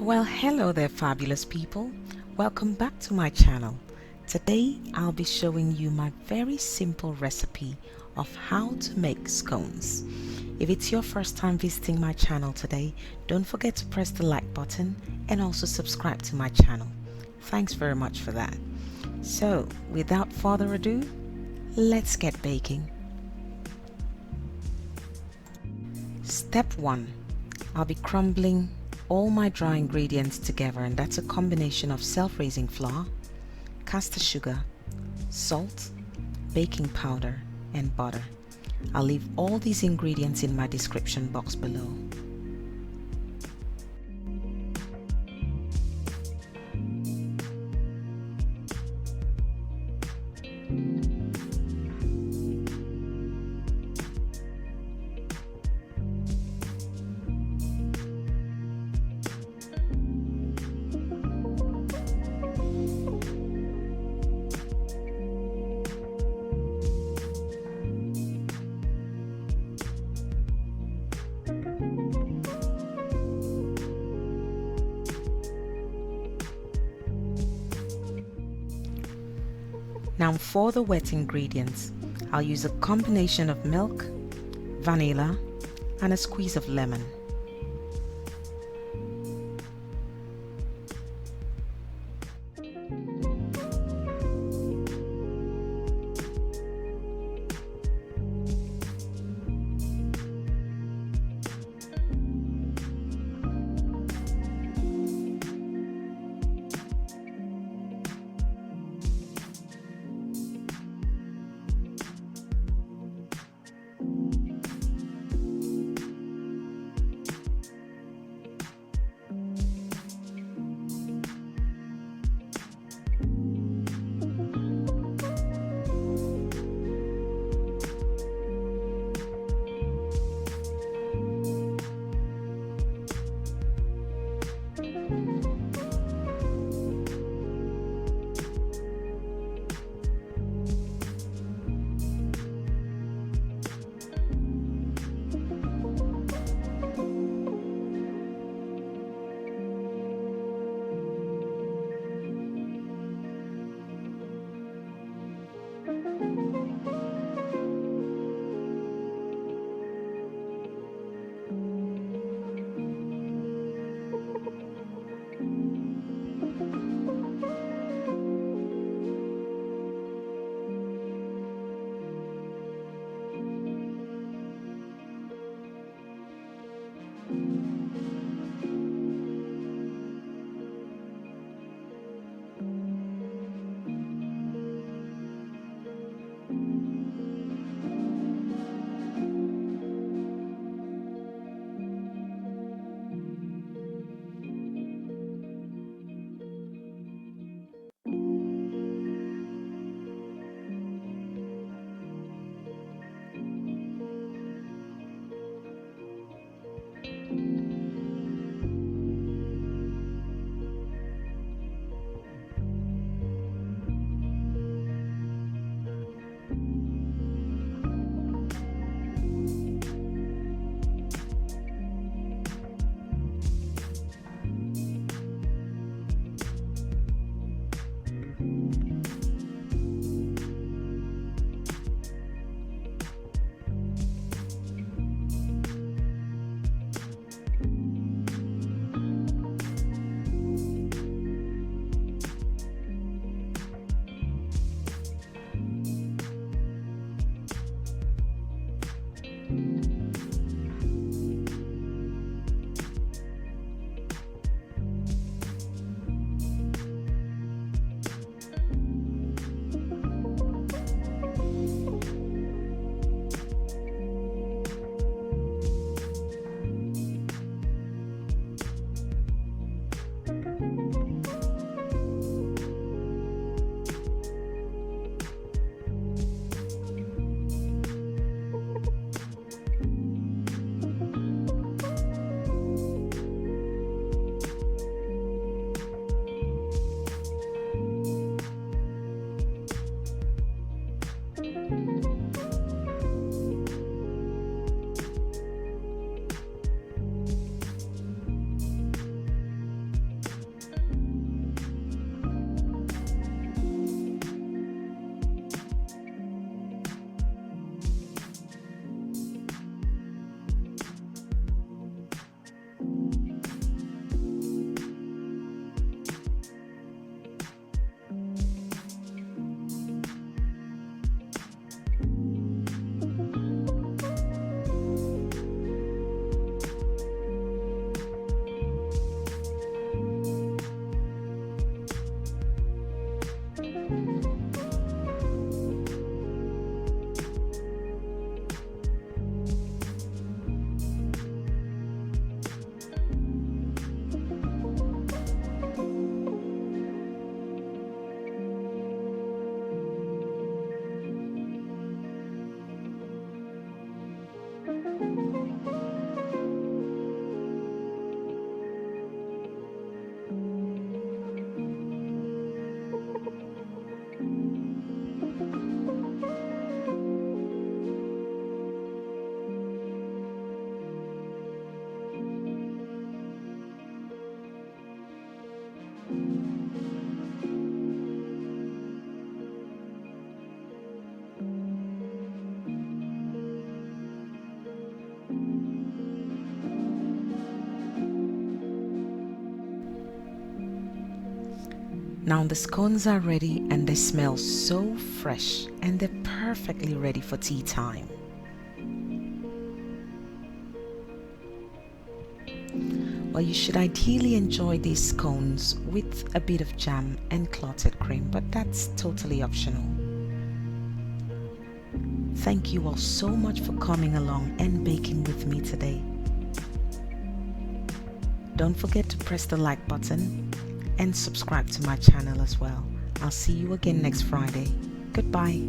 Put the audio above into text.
Well, hello there, fabulous people. Welcome back to my channel. Today, I'll be showing you my very simple recipe of how to make scones. If it's your first time visiting my channel today, don't forget to press the like button and also subscribe to my channel. Thanks very much for that. So, without further ado, let's get baking. Step 1. I'll be crumbling all my dry ingredients together, and that's a combination of self-raising flour, caster sugar, salt, baking powder, and butter. I'll leave all these ingredients in my description box below. Now for the wet ingredients, I'll use a combination of milk, vanilla, and a squeeze of lemon. Now the scones are ready and they smell so fresh and they're perfectly ready for tea time. Well, you should ideally enjoy these scones with a bit of jam and clotted cream, but that's totally optional. Thank you all so much for coming along and baking with me today. Don't forget to press the like button and subscribe to my channel as well. I'll see you again next Friday. Goodbye.